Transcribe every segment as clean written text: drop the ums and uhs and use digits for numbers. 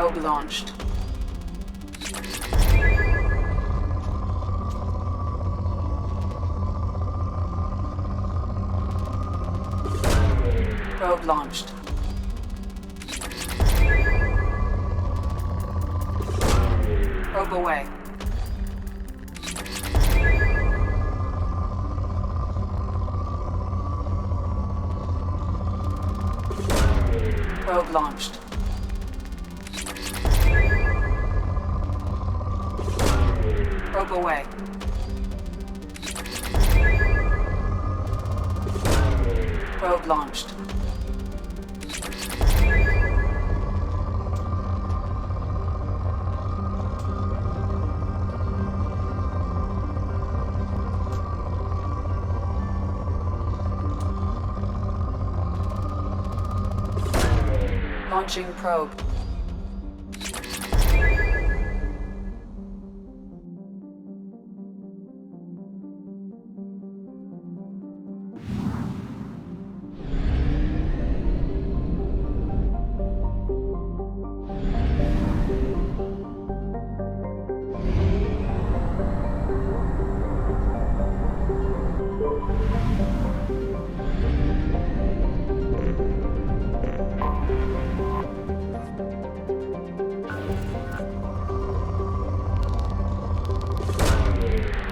Probe launched. Probe launched. Probe away. Probe launched. Probe away. Probe launched. Launching probe.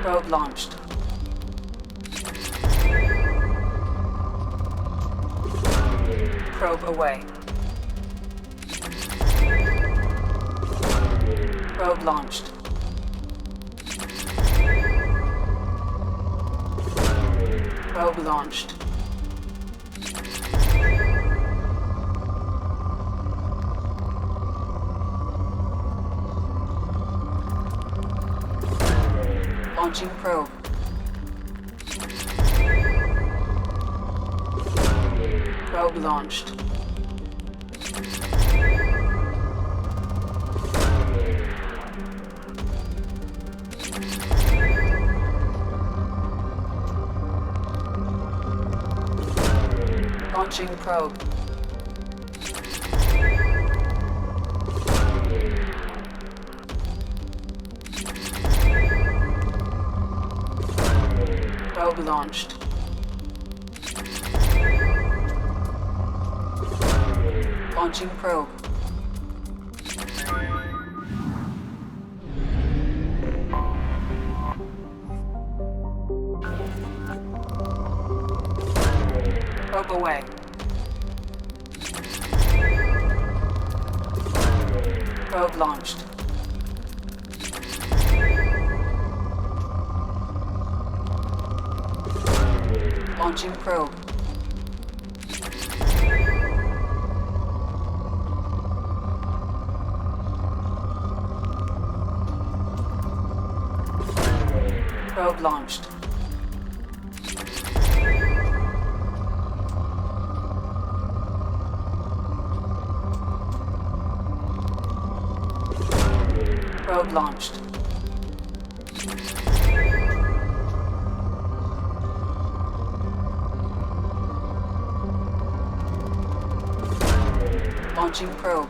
Probe launched. Probe away. Probe launched. Probe launched. Launching probe. Probe launched. Launching probe. Probe launched. Launching probe. Probe away. Probe launched. Launching probe. Probe launched. Probe launched. Launching probe.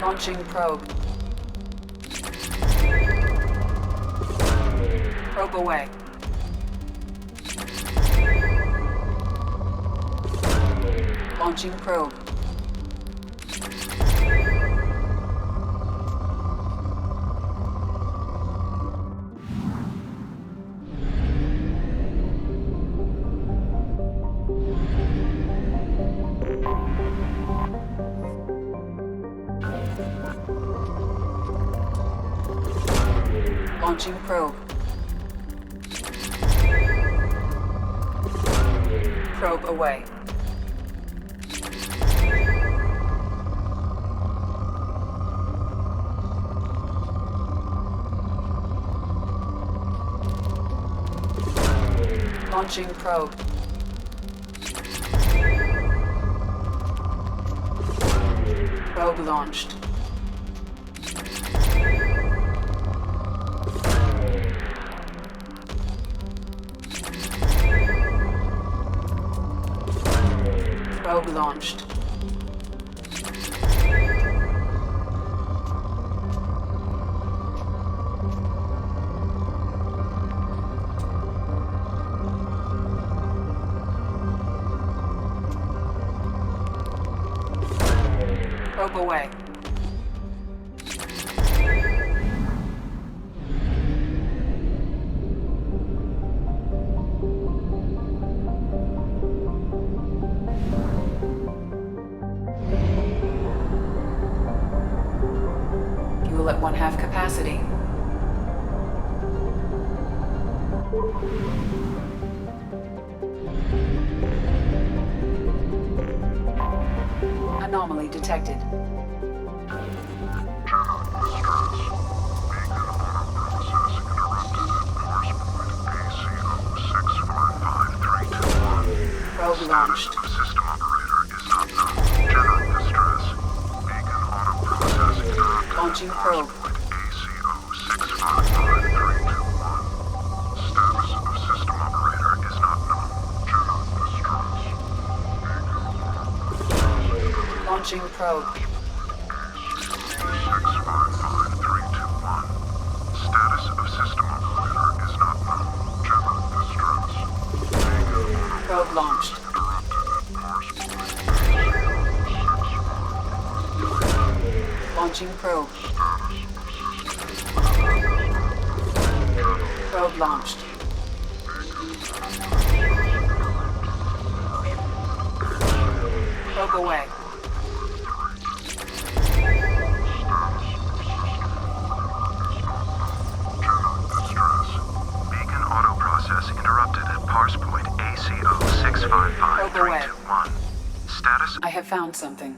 Launching probe. Probe away. Launching probe. Launching probe. Probe away. Launching probe. Probe launched. Probe launched. Probe away. Fuel at 1/2 capacity. Anomaly detected. Probe launched. System operator is not known. Generate distress. Beacon auto processing interrupted. Launching probe. ACO 655321. Status of system operator is not known. Generate distress. Launching probe. 655321. Status of system operator is not known. Generate distress. Probe launched. Launching probe. Probe launched. Probe away. Beacon auto process interrupted at parse point ACO 655321. Status. I have found something.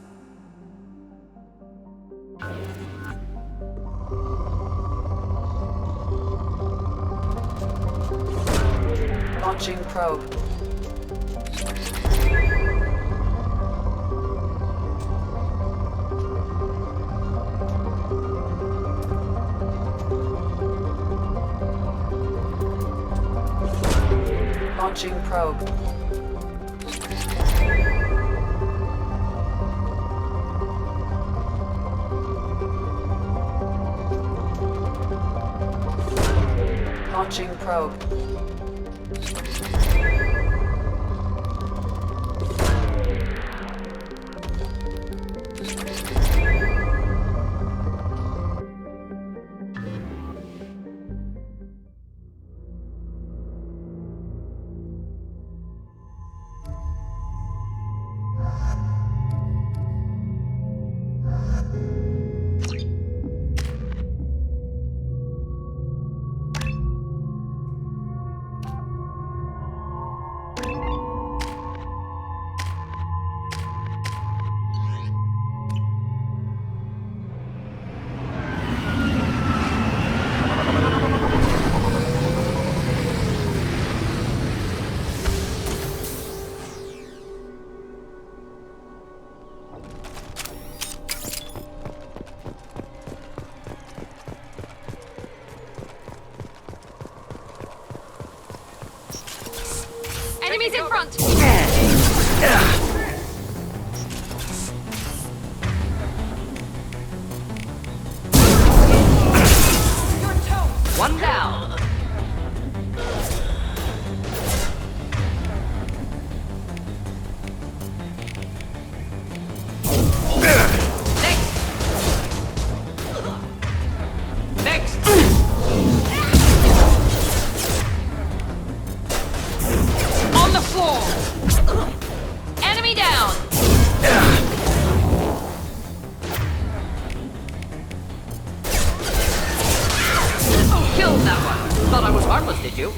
Launching probe. Launching probe. Launching probe. Enemies in front! One down. Next. On the floor. Enemy down. Killed that one. Thought I was harmless, did you?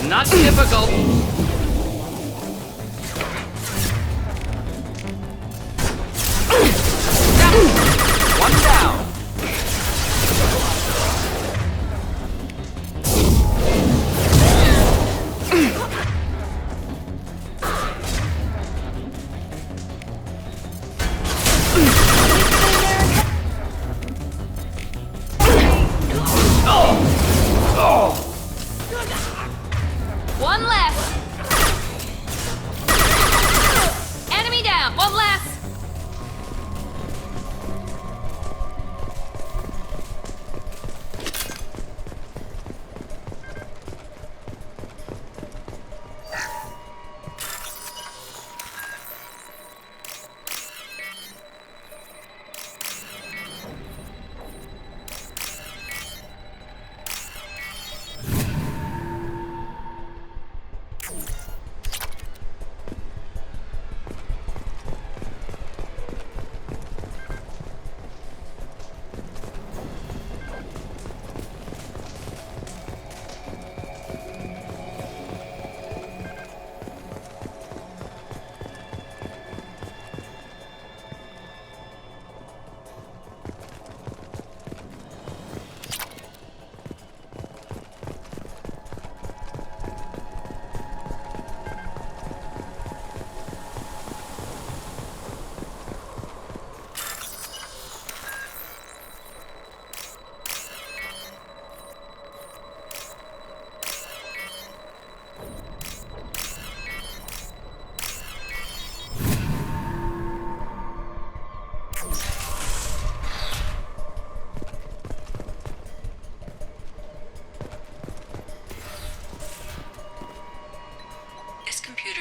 Not difficult. One down. One left. Enemy down. One left.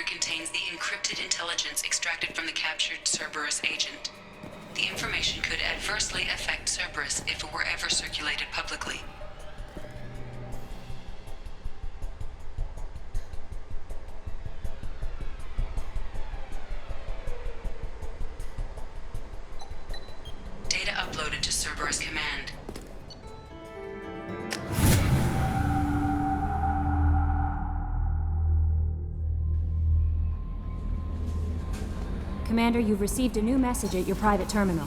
Contains the encrypted intelligence extracted from the captured Cerberus agent. The information could adversely affect Cerberus if it were ever circulated publicly. Data uploaded to Cerberus Command. Commander, you've received a new message at your private terminal.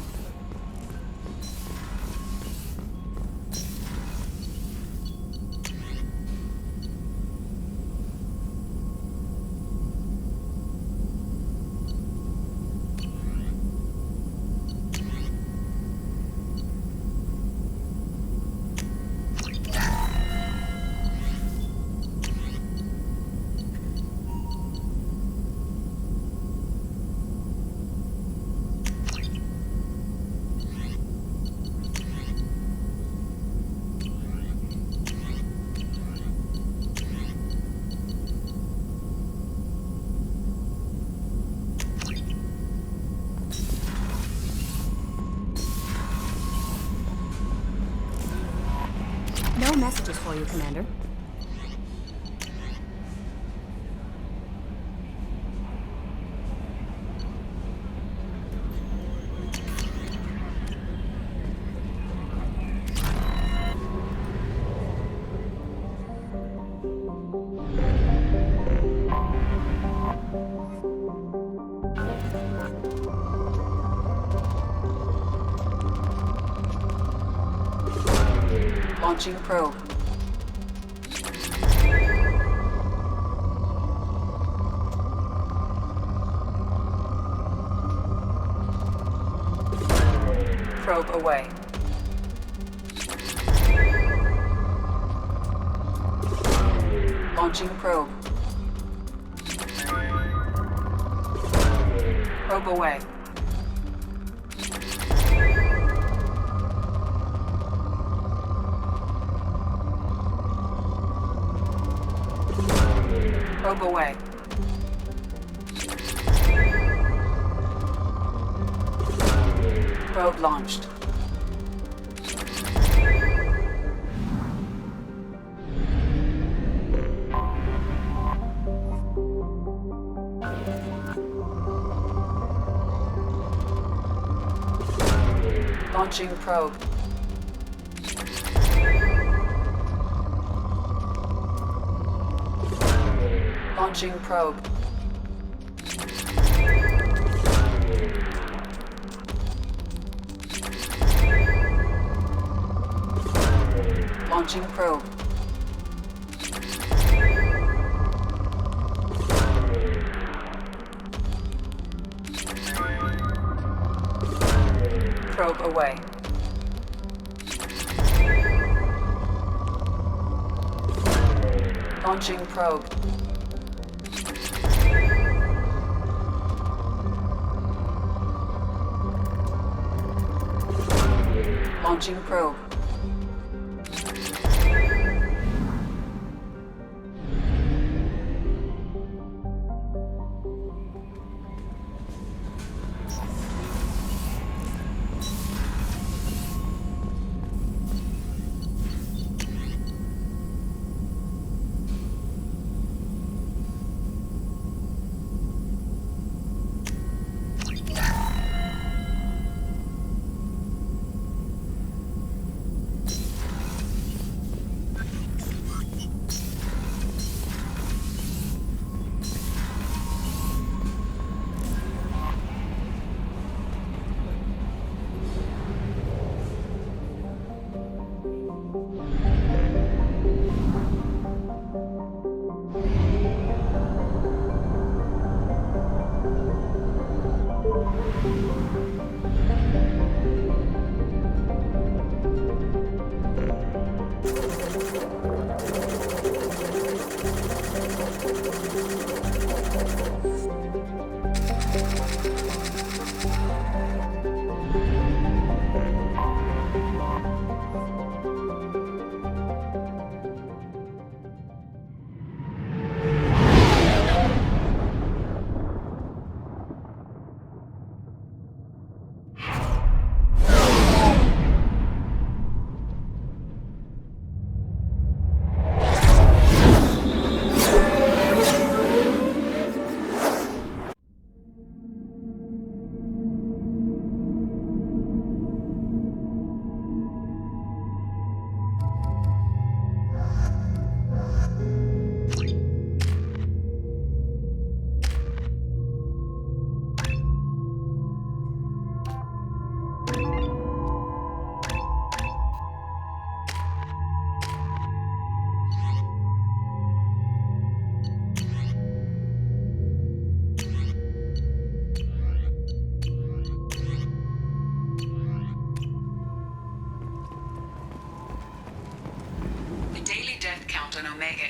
No messages for you, Commander. Launching probe. Probe away. Launching probe. Probe away. Probe away. Probe launched. Launching probe. Launching probe. Launching probe. Probe away. Launching probe. Launching probe.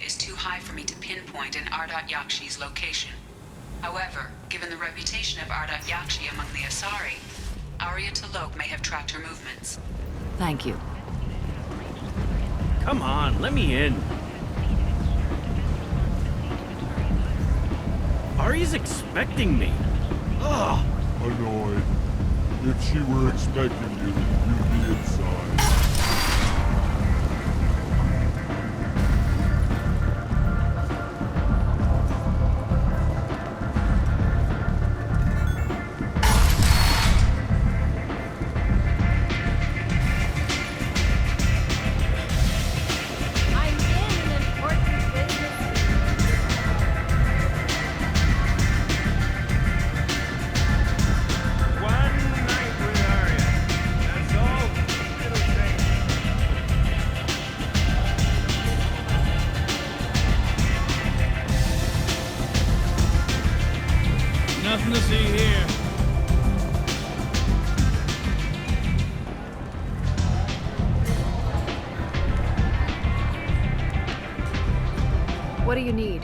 Is too high for me to pinpoint an Ardat Yakshi's location. However, given the reputation of Ardat Yakshi among the Asari, Arya T'Loak may have tracked her movements. Thank you. Come on, let me in. Arya's expecting me. Ugh. Annoyed. If she were expecting you, you'd be inside. Nothing to see here. What do you need?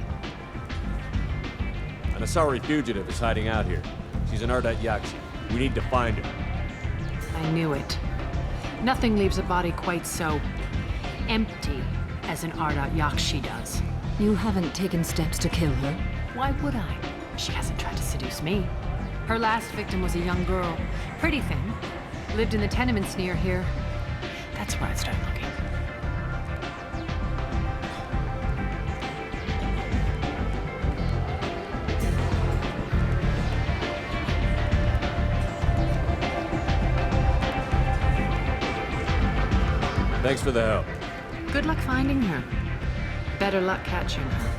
An Asari fugitive is hiding out here. She's an Ardat Yakshi. We need to find her. I knew it. Nothing leaves a body quite so empty as an Ardat Yakshi does. You haven't taken steps to kill her? Why would I? She hasn't tried to seduce me. Her last victim was a young girl. Pretty thin. Lived in the tenements near here. That's where I'd start looking. Thanks for the help. Good luck finding her. Better luck catching her.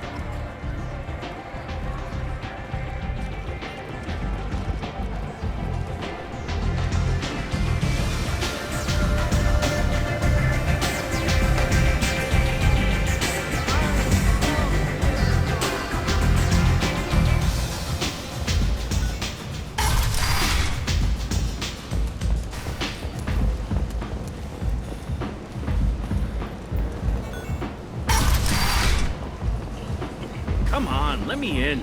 Come on, let me in.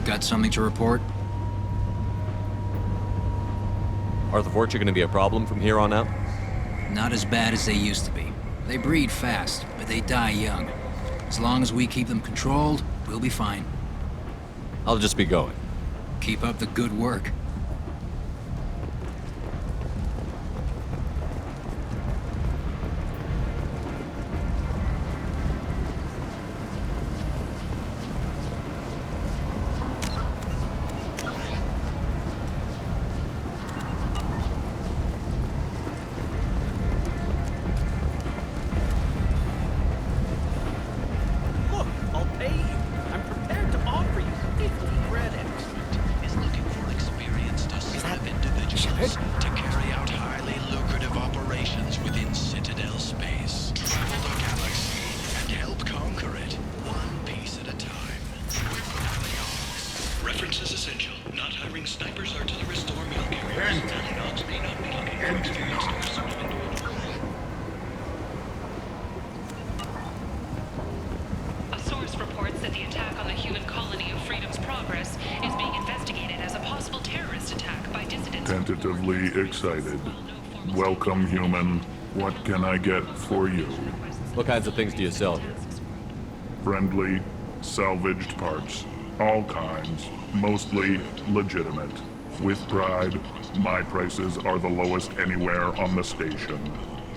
Got something to report? Are the Vorcha gonna be a problem from here on out? Not as bad as they used to be. They breed fast, but they die young. As long as we keep them controlled, we'll be fine. I'll just be going. Keep up the good work. Look, I'll pay you. I'm prepared to offer you 50 credits. Is looking for experienced assertive individuals to carry out highly lucrative operations within Citadel space. Travel the galaxy and help conquer it, one piece at a time. Reference is essential. Not hiring snipers, artillerists, or mail carriers. Nods may not be looking for experienced or assertive individuals. A source reports that the attack on the human colony of Freedom's Progress is being investigated as a possible terrorist attack by dissidents. Tentatively excited. Welcome, human. What can I get for you? What kinds of things do you sell here? Friendly, salvaged parts. All kinds. Mostly legitimate. With pride, my prices are the lowest anywhere on the station.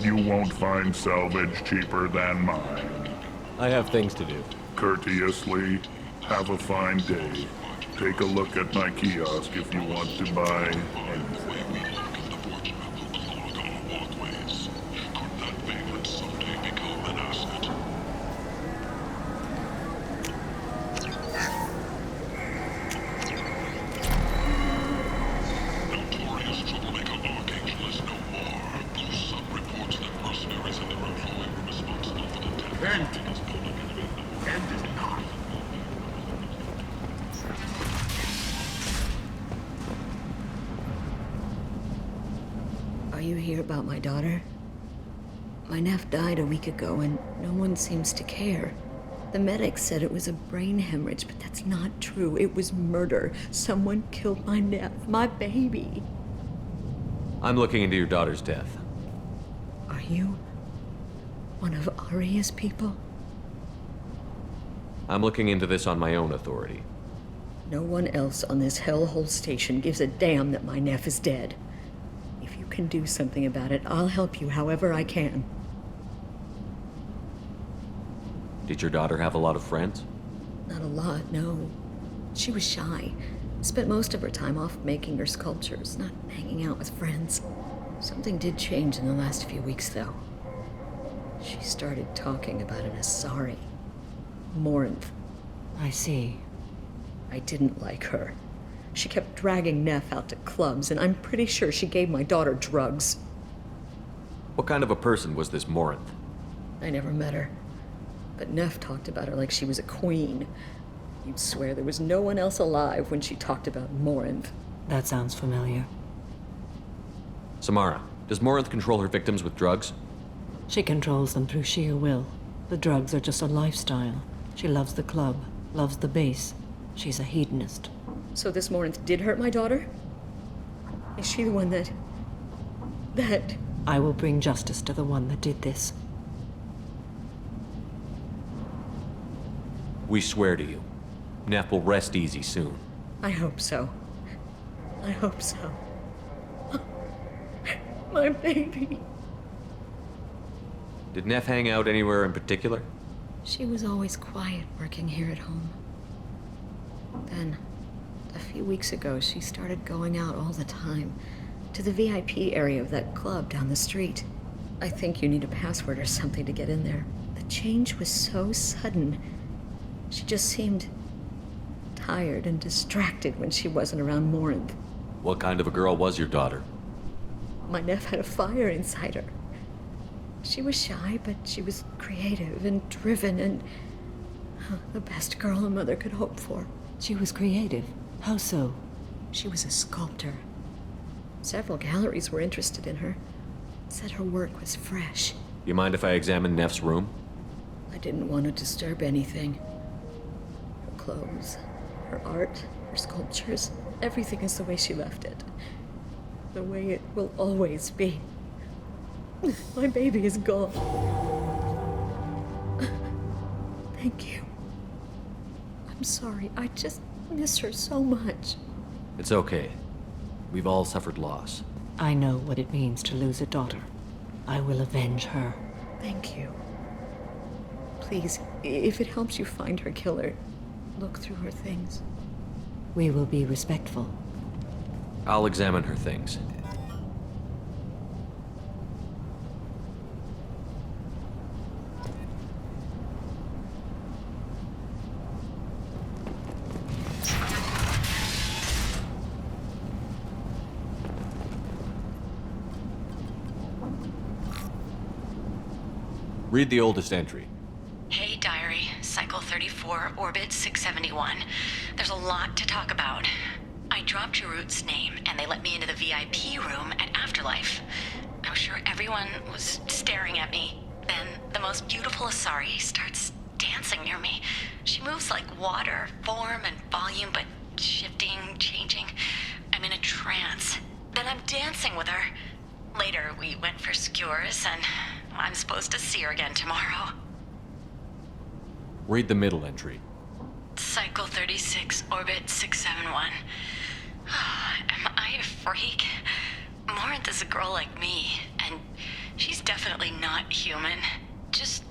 You won't find salvage cheaper than mine. I have things to do. Courteously, have a fine day. Take a look at my kiosk if you want to buy anything. Are you here about my daughter? My nephew died a week ago and no one seems to care. The medics said it was a brain hemorrhage, but that's not true. It was murder. Someone killed my nephew, my baby. I'm looking into your daughter's death. Are you one of Aria's people? I'm looking into this on my own authority. No one else on this hellhole station gives a damn that my nephew is dead. If you can do something about it, I'll help you however I can. Did your daughter have a lot of friends? Not a lot, no. She was shy. Spent most of her time off making her sculptures, not hanging out with friends. Something did change in the last few weeks, though. She started talking about an Asari. Morinth. I see. I didn't like her. She kept dragging Neff out to clubs, and I'm pretty sure she gave my daughter drugs. What kind of a person was this Morinth? I never met her. But Neff talked about her like she was a queen. You'd swear there was no one else alive when she talked about Morinth. That sounds familiar. Samara, does Morinth control her victims with drugs? She controls them through sheer will. The drugs are just a lifestyle. She loves the club, loves the base. She's a hedonist. So this Morinth did hurt my daughter? Is she the one that... I will bring justice to the one that did this. We swear to you. Neff will rest easy soon. I hope so. I hope so. My baby. Did Neff hang out anywhere in particular? She was always quiet working here at home. Then, a few weeks ago, she started going out all the time to the VIP area of that club down the street. I think you need a password or something to get in there. The change was so sudden. She just seemed tired and distracted when she wasn't around Morinth. What kind of a girl was your daughter? My nephew had a fire inside her. She was shy, but she was creative and driven and the best girl a mother could hope for. She was creative. How so? She was a sculptor. Several galleries were interested in her. Said her work was fresh. You mind if I examine Neff's room? I didn't want to disturb anything. Her clothes, her art, her sculptures, everything is the way she left it. The way it will always be. My baby is gone. Thank you. I'm sorry, I just miss her so much. It's okay. We've all suffered loss. I know what it means to lose a daughter. I will avenge her. Thank you. Please, if it helps you find her killer, look through her things. We will be respectful. I'll examine her things. Read the oldest entry. Hey, Diary. Cycle 34, Orbit 671. There's a lot to talk about. I dropped Jarut's name, and they let me into the VIP room at Afterlife. I was sure everyone was staring at me. Then the most beautiful Asari starts dancing near me. She moves like water, form and volume, but shifting, changing. I'm in a trance. Then I'm dancing with her. Later, we went for skewers, and I'm supposed to see her again tomorrow. Read the middle entry. Cycle 36, Orbit 671. Am I a freak? Morinth is a girl like me, and she's definitely not human. Just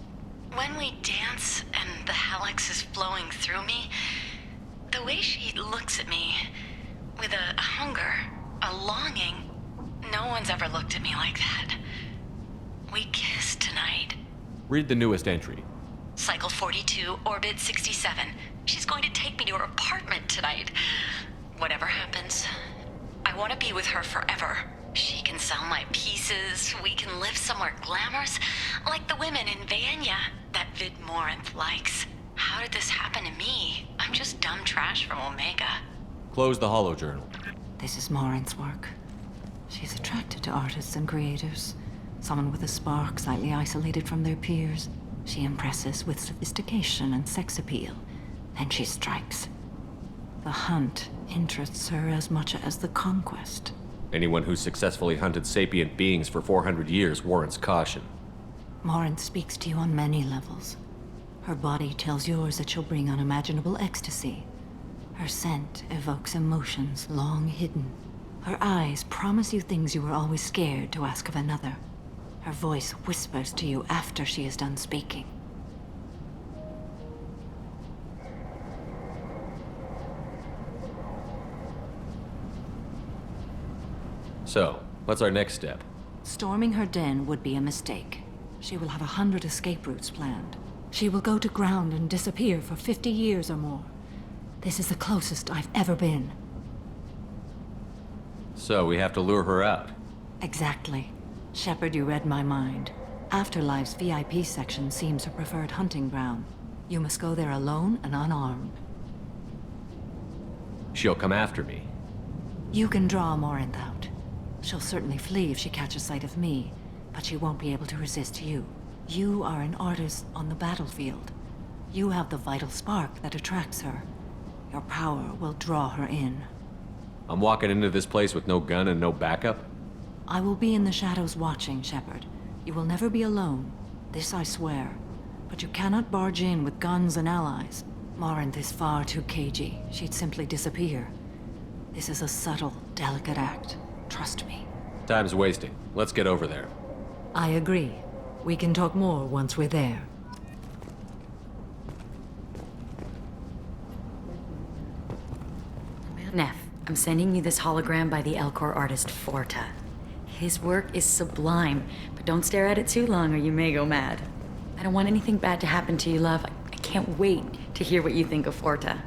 when we dance and the helix is flowing through me, the way she looks at me, with a hunger, a longing, no one's ever looked at me like that. We kissed tonight. Read the newest entry. Cycle 42, Orbit 67. She's going to take me to her apartment tonight. Whatever happens, I want to be with her forever. She can sell my pieces. We can live somewhere glamorous, like the women in Vanya that Vid Morinth likes. How did this happen to me? I'm just dumb trash from Omega. Close the holo journal. This is Morinth's work. She's attracted to artists and creators. Someone with a spark, slightly isolated from their peers. She impresses with sophistication and sex appeal. Then she strikes. The hunt interests her as much as the conquest. Anyone who's successfully hunted sapient beings for 400 years warrants caution. Morinth speaks to you on many levels. Her body tells yours that she'll bring unimaginable ecstasy. Her scent evokes emotions long hidden. Her eyes promise you things you were always scared to ask of another. Her voice whispers to you after she is done speaking. So, what's our next step? Storming her den would be a mistake. She will have 100 escape routes planned. She will go to ground and disappear for 50 years or more. This is the closest I've ever been. So, we have to lure her out. Exactly. Shepard, you read my mind. Afterlife's VIP section seems her preferred hunting ground. You must go there alone and unarmed. She'll come after me. You can draw Morinth out. She'll certainly flee if she catches sight of me, but she won't be able to resist you. You are an artist on the battlefield. You have the vital spark that attracts her. Your power will draw her in. I'm walking into this place with no gun and no backup? I will be in the shadows watching, Shepard. You will never be alone. This I swear. But you cannot barge in with guns and allies. Morinth is far too cagey. She'd simply disappear. This is a subtle, delicate act. Trust me. Time's wasting. Let's get over there. I agree. We can talk more once we're there. Neff, I'm sending you this hologram by the Elcor artist Forta. His work is sublime, but don't stare at it too long or you may go mad. I don't want anything bad to happen to you, love. I can't wait to hear what you think of Forta.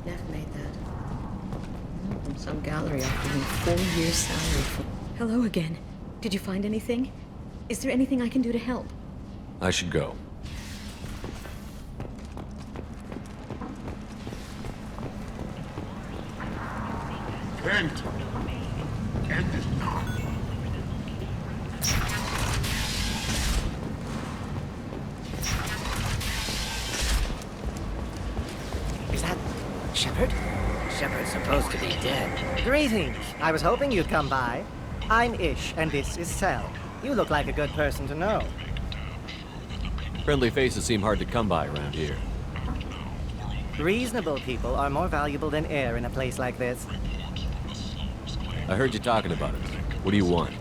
Neff made that. From some gallery offering 4 years' salary for... Hello again. Did you find anything? Is there anything I can do to help? I should go. Kent! Kent is not. Shepard? Shepard's supposed to be dead. Greetings. I was hoping you'd come by. I'm Ish, and this is Cell. You look like a good person to know. Friendly faces seem hard to come by around here. Reasonable people are more valuable than air in a place like this. I heard you talking about it. What do you want?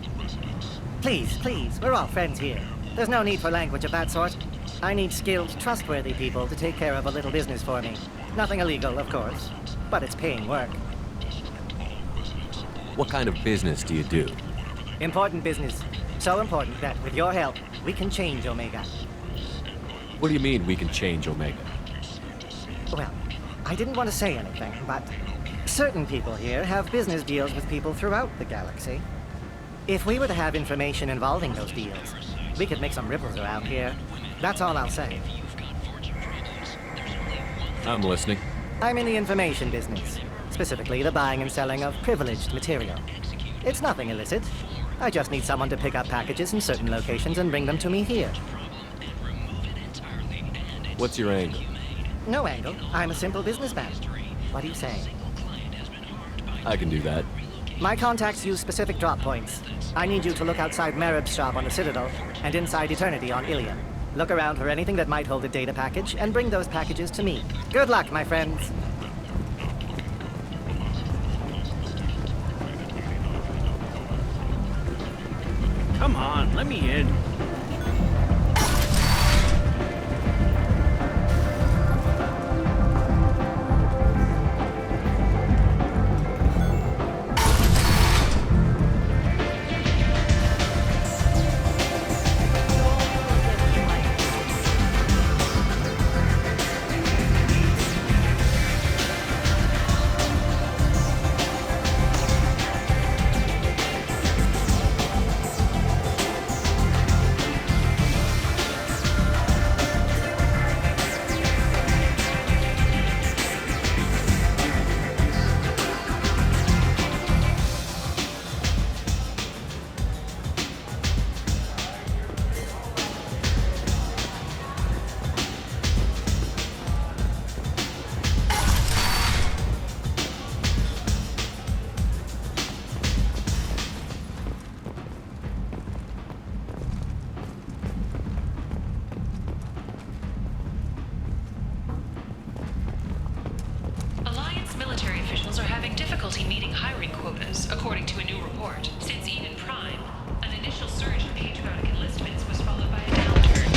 Please, please, we're all friends here. There's no need for language of that sort. I need skilled, trustworthy people to take care of a little business for me. Nothing illegal, of course, but it's paying work. What kind of business do you do? Important business. So important that, with your help, we can change Omega. What do you mean we can change Omega? Well, I didn't want to say anything, but certain people here have business deals with people throughout the galaxy. If we were to have information involving those deals, we could make some ripples around here. That's all I'll say. I'm listening. I'm in the information business, specifically the buying and selling of privileged material. It's nothing illicit. I just need someone to pick up packages in certain locations and bring them to me here. What's your angle? No angle. I'm a simple businessman. What do you say? I can do that. My contacts use specific drop points. I need you to look outside Merib's shop on the Citadel and inside Eternity on Ilium. Look around for anything that might hold a data package and bring those packages to me. Good luck, my friends. Come on, let me in. Military officials are having difficulty meeting hiring quotas, according to a new report. Since Eden Prime, an initial surge in patriotic enlistments was followed by a downturn.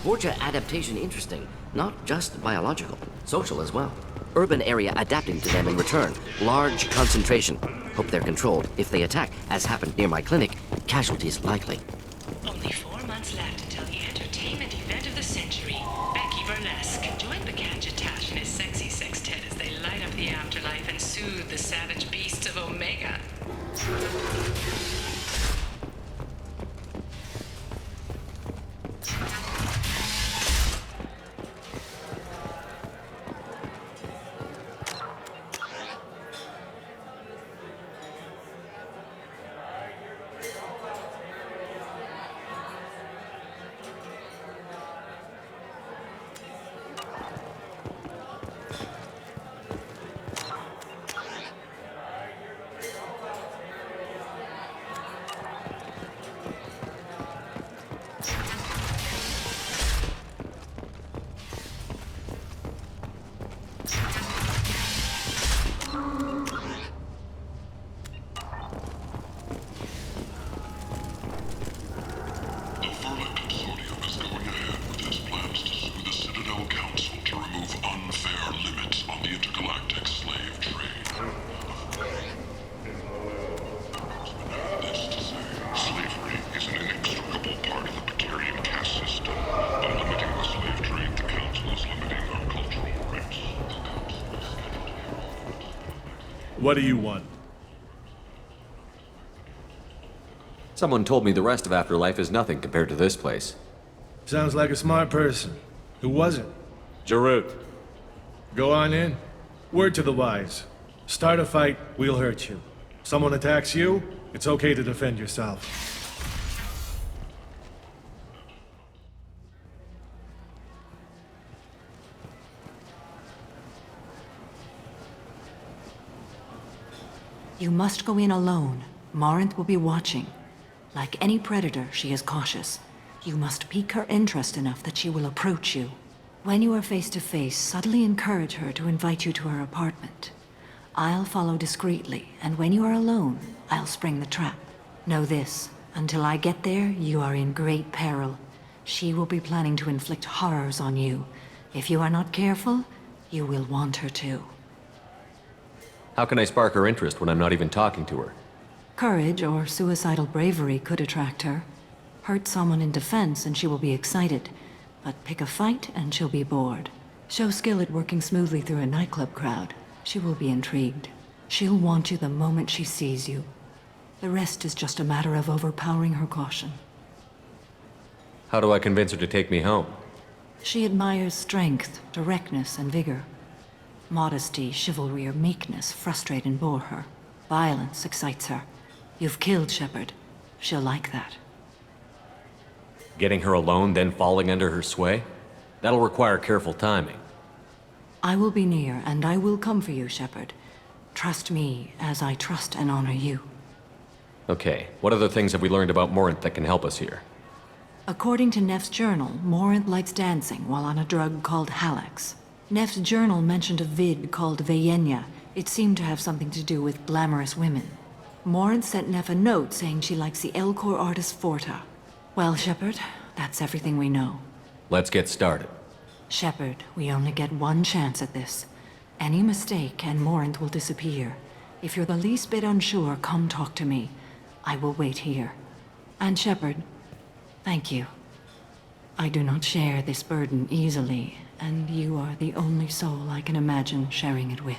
Borgia adaptation interesting, not just biological, social as well. Urban area adapting to them in return. Large concentration. Hope they're controlled. If they attack, as happened near my clinic, casualties likely. Only 4 months left until the entertainment event of the century, Becky Burlesque. Join Bacanja Tash and his sexy sextet as they light up the afterlife and soothe the savage beasts of Omega. What do you want? Someone told me the rest of Afterlife is nothing compared to this place. Sounds like a smart person. Who was it? Jarut. Go on in. Word to the wise. Start a fight, we'll hurt you. Someone attacks you, it's okay to defend yourself. You must go in alone. Morinth will be watching. Like any predator, she is cautious. You must pique her interest enough that she will approach you. When you are face to face, subtly encourage her to invite you to her apartment. I'll follow discreetly, and when you are alone, I'll spring the trap. Know this, until I get there, you are in great peril. She will be planning to inflict horrors on you. If you are not careful, you will want her to. How can I spark her interest when I'm not even talking to her? Courage or suicidal bravery could attract her. Hurt someone in defense and she will be excited. But pick a fight and she'll be bored. Show skill at working smoothly through a nightclub crowd. She will be intrigued. She'll want you the moment she sees you. The rest is just a matter of overpowering her caution. How do I convince her to take me home? She admires strength, directness, and vigor. Modesty, chivalry, or meekness frustrate and bore her. Violence excites her. You've killed Shepard. She'll like that. Getting her alone, then falling under her sway? That'll require careful timing. I will be near, and I will come for you, Shepard. Trust me, as I trust and honor you. Okay, what other things have we learned about Morinth that can help us here? According to Neff's journal, Morinth likes dancing while on a drug called Halax. Neff's journal mentioned a vid called Veyenya. It seemed to have something to do with glamorous women. Morinth sent Neff a note saying she likes the Elcor artist Forta. Well, Shepard, that's everything we know. Let's get started. Shepard, we only get one chance at this. Any mistake and Morinth will disappear. If you're the least bit unsure, come talk to me. I will wait here. And Shepard, thank you. I do not share this burden easily, and you are the only soul I can imagine sharing it with.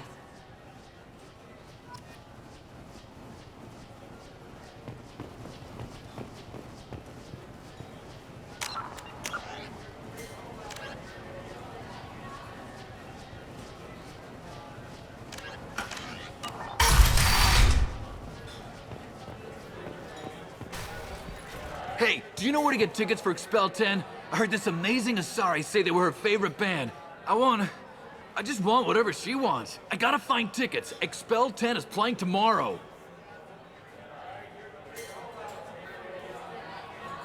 Hey, do you know where to get tickets for Expel 10? I heard this amazing Asari say they were her favorite band. I just want whatever she wants. I gotta find tickets. Expel 10 is playing tomorrow.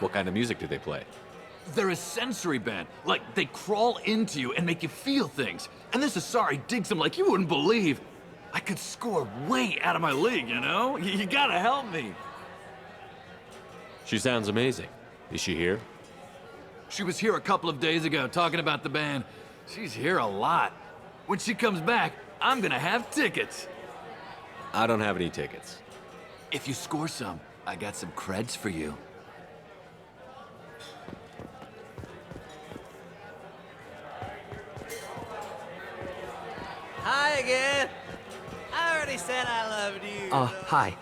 What kind of music do they play? They're a sensory band. Like, they crawl into you and make you feel things. And this Asari digs them like you wouldn't believe. I could score way out of my league, you know? You gotta help me. She sounds amazing. Is she here? She was here a couple of days ago talking about the band. She's here a lot. When she comes back, I'm gonna have tickets. I don't have any tickets. If you score some, I got some creds for you. Hi again. I already said I loved you. Hi.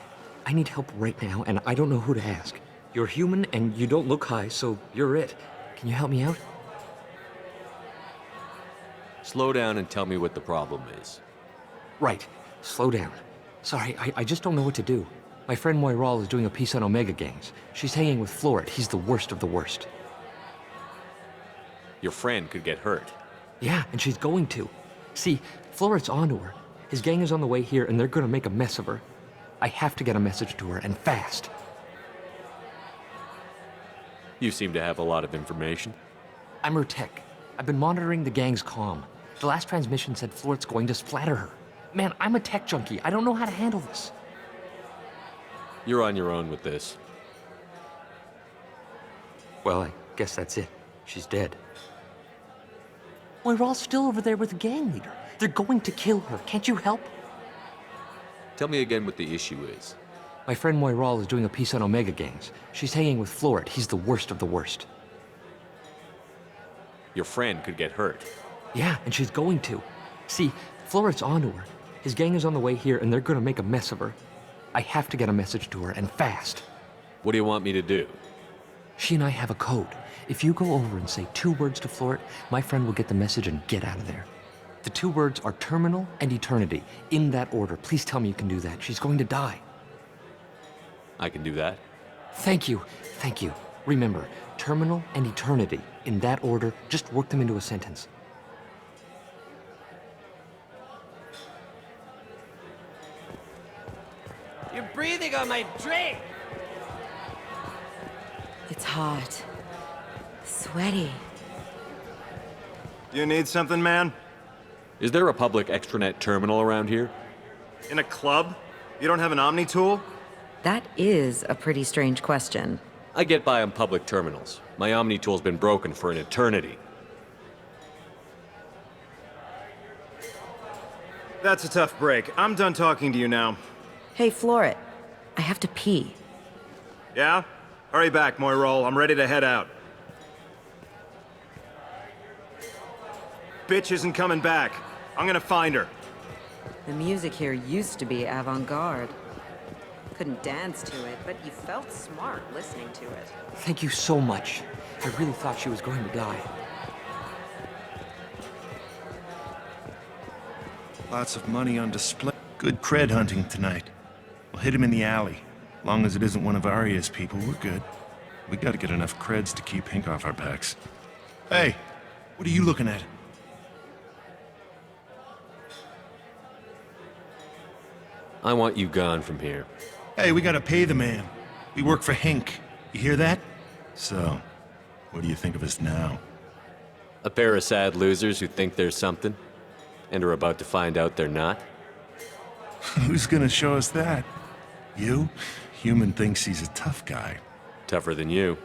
I need help right now, and I don't know who to ask. You're human, and you don't look high, so you're it. Can you help me out? Slow down and tell me what the problem is. Right. Slow down. Sorry, I just don't know what to do. My friend Moiral is doing a piece on Omega gangs. She's hanging with Florid. He's the worst of the worst. Your friend could get hurt. Yeah, and she's going to. See, Florid's onto her. His gang is on the way here, and they're gonna make a mess of her. I have to get a message to her, and fast. You seem to have a lot of information. I'm her tech. I've been monitoring the gang's comm. The last transmission said Florid's going to splatter her. Man, I'm a tech junkie. I don't know how to handle this. You're on your own with this. Well, I guess that's it. She's dead. Moiral's still over there with the gang leader. They're going to kill her. Can't you help? Tell me again what the issue is. My friend Moiral is doing a piece on Omega gangs. She's hanging with Florid. He's the worst of the worst. Your friend could get hurt. Yeah, and she's going to. See, Florid's onto her. His gang is on the way here, and they're gonna make a mess of her. I have to get a message to her, and fast. What do you want me to do? She and I have a code. If you go over and say 2 words to Floret, my friend will get the message and get out of there. The 2 words are terminal and eternity, in that order. Please tell me you can do that. She's going to die. I can do that. Thank you. Thank you. Remember, terminal and eternity, in that order. Just work them into a sentence. You're breathing on my drink! It's hot. Sweaty. You need something, man? Is there a public extranet terminal around here? In a club? You don't have an Omni tool? That is a pretty strange question. I get by on public terminals. My Omni tool's been broken for an eternity. That's a tough break. I'm done talking to you now. Hey, Floret. I have to pee. Yeah? Hurry back, Moirol. I'm ready to head out. Bitch isn't coming back. I'm gonna find her. The music here used to be avant-garde. Couldn't dance to it, but you felt smart listening to it. Thank you so much. I really thought she was going to die. Lots of money on display. Good cred hunting tonight. We'll hit him in the alley. Long as it isn't one of Arya's people, we're good. We gotta get enough creds to keep Hink off our backs. Hey, what are you looking at? I want you gone from here. Hey, we gotta pay the man. We work for Hink. You hear that? So, what do you think of us now? A pair of sad losers who think they're something, and are about to find out they're not? Who's gonna show us that? You? Human thinks he's a tough guy. Tougher than you.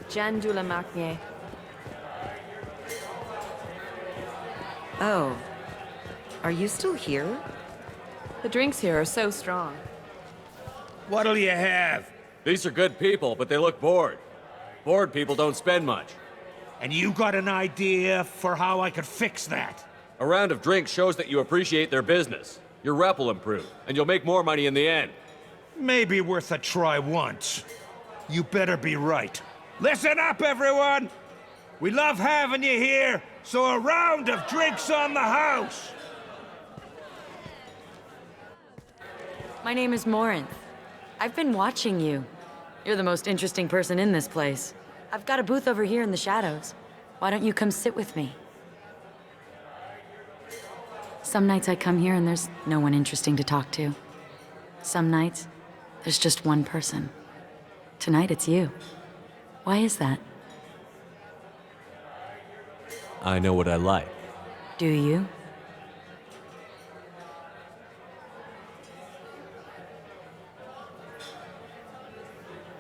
Jan de la Marnier. Oh. Are you still here? The drinks here are so strong. What'll you have? These are good people, but they look bored. Bored people don't spend much. And you got an idea for how I could fix that? A round of drinks shows that you appreciate their business. Your rep will improve, and you'll make more money in the end. Maybe worth a try once. You better be right. Listen up, everyone! We love having you here, so a round of drinks on the house! My name is Morinth. I've been watching you. You're the most interesting person in this place. I've got a booth over here in the shadows. Why don't you come sit with me? Some nights I come here and there's no one interesting to talk to. Some nights, there's just one person. Tonight it's you. Why is that? I know what I like. Do you?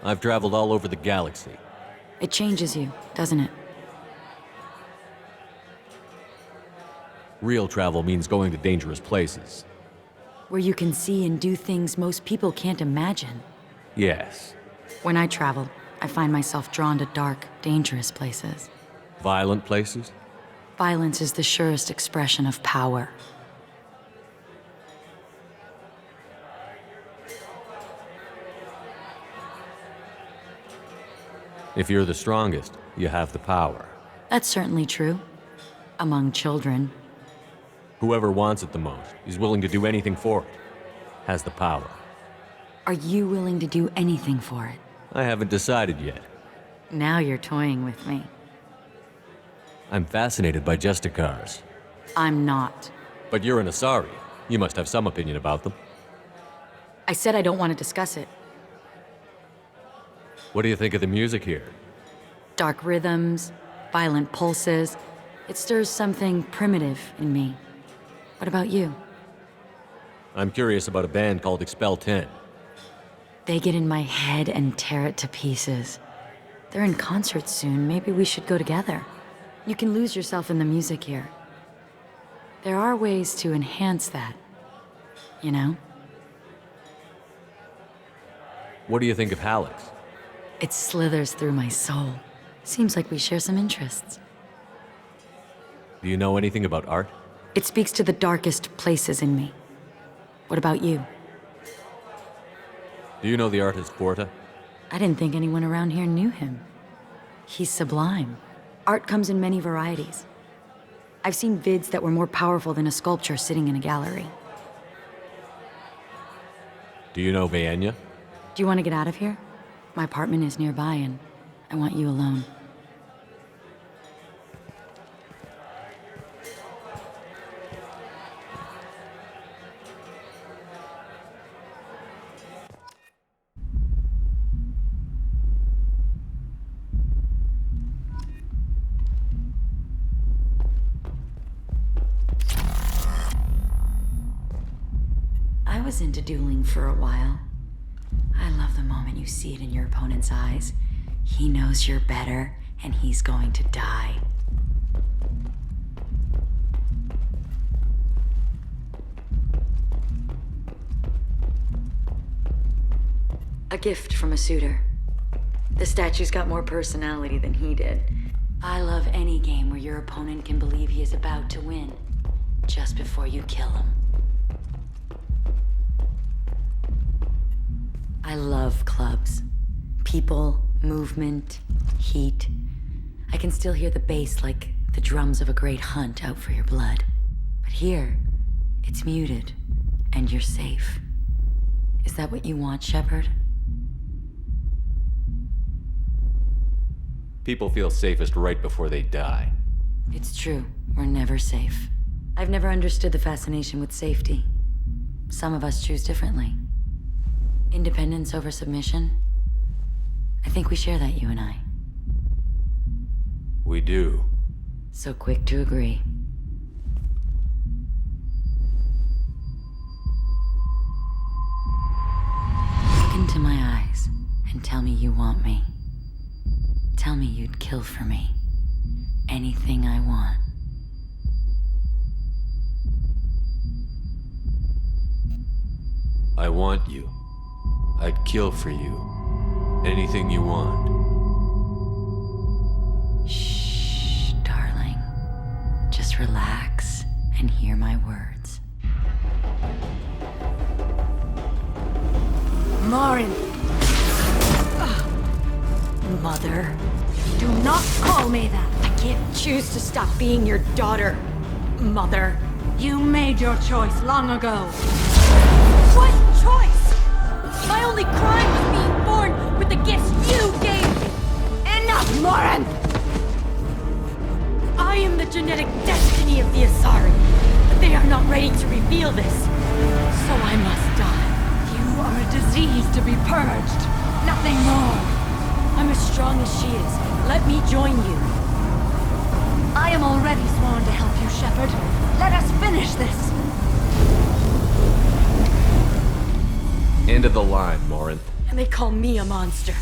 I've traveled all over the galaxy. It changes you, doesn't it? Real travel means going to dangerous places. Where you can see and do things most people can't imagine. Yes. When I travel, I find myself drawn to dark, dangerous places. Violent places? Violence is the surest expression of power. If you're the strongest, you have the power. That's certainly true. Among children. Whoever wants it the most is willing to do anything for it. Has the power. Are you willing to do anything for it? I haven't decided yet. Now you're toying with me. I'm fascinated by Justicars. I'm not. But you're an Asari. You must have some opinion about them. I said I don't want to discuss it. What do you think of the music here? Dark rhythms, violent pulses. It stirs something primitive in me. What about you? I'm curious about a band called Expel 10. They get in my head and tear it to pieces. They're in concert soon. Maybe we should go together. You can lose yourself in the music here. There are ways to enhance that. you know? What do you think of Hallex? It slithers through my soul. Seems like we share some interests. Do you know anything about art? It speaks to the darkest places in me. What about you? Do you know the artist Porta? I didn't think anyone around here knew him. He's sublime. Art comes in many varieties. I've seen vids that were more powerful than a sculpture sitting in a gallery. Do you know Vaenya? Do you want to get out of here? My apartment is nearby and I want you alone. I was into dueling for a while. I love the moment you see it in your opponent's eyes. He knows you're better, and he's going to die. A gift from a suitor. The statue's got more personality than he did. I love any game where your opponent can believe he is about to win, just before you kill him. I love clubs. People, movement, heat. I can still hear the bass like the drums of a great hunt out for your blood. But here, it's muted, and you're safe. Is that what you want, Shepard? People feel safest right before they die. It's true. We're never safe. I've never understood the fascination with safety. Some of us choose differently. Independence over submission? I think we share that, you and I. We do. So quick to agree. Look into my eyes and tell me you want me. Tell me you'd kill for me. Anything I want. I want you. I'd kill for you. Anything you want. Shh, darling. Just relax and hear my words. Morin! Mother. Do not call me that! I can't choose to stop being your daughter, Mother. You made your choice long ago. What choice? My only crime was being born with the gifts you gave me! Enough, Morin! I am the genetic destiny of the Asari, but they are not ready to reveal this. So I must die. You are a disease to be purged. Nothing more. I'm as strong as she is. Let me join you. I am already sworn to help you, Shepard. Let us finish this. End of the line, Morin. And they call me a monster.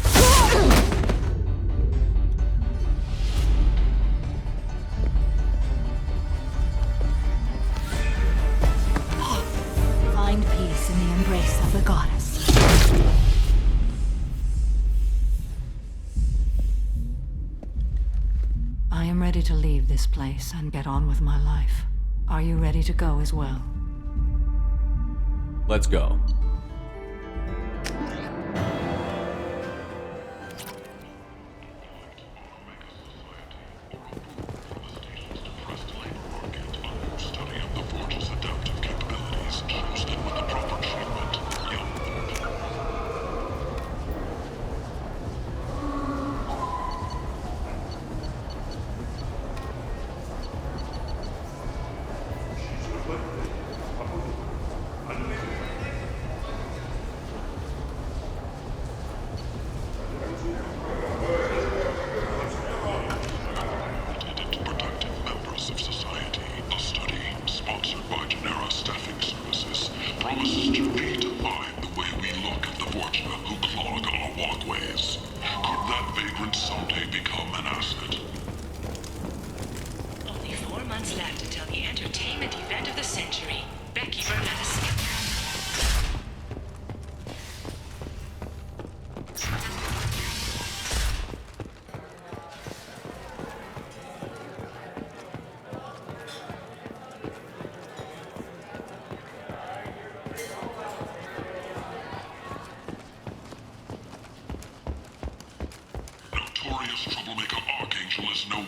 Find peace in the embrace of the goddess. I am ready to leave this place and get on with my life. Are you ready to go as well? Let's go.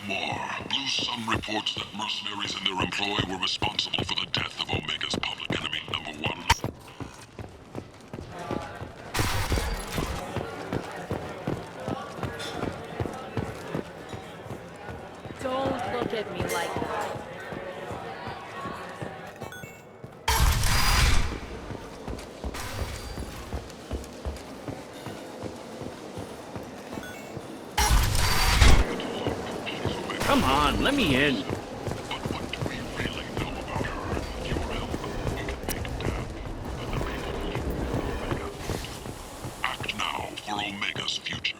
more. Blue Sun reports that mercenaries and their employ were responsible for the death of Omega's public enemy #1. Don't look at me like that. Come on, let me in. Act now for Omega's future.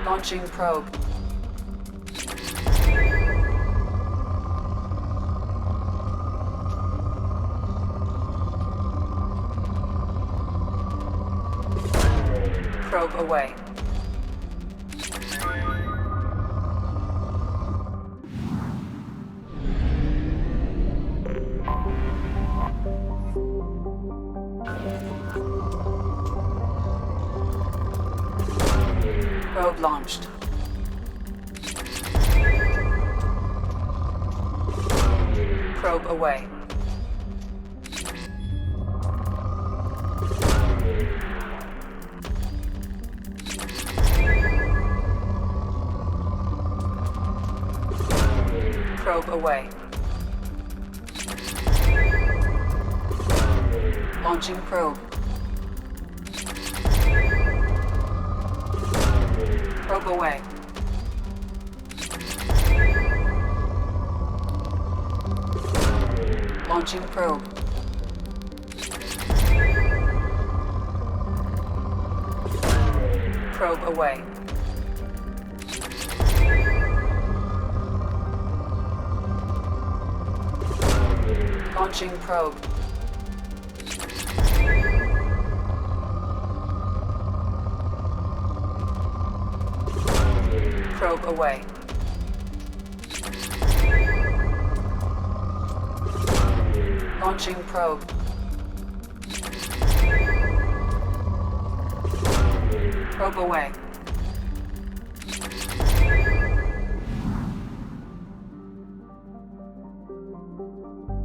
Launching probe. Probe away. Probe launched. Probe away. Probe away. Launching probe. Probe away. Launching probe. Probe away. Launching probe. Probe away. Launching probe. Probe away.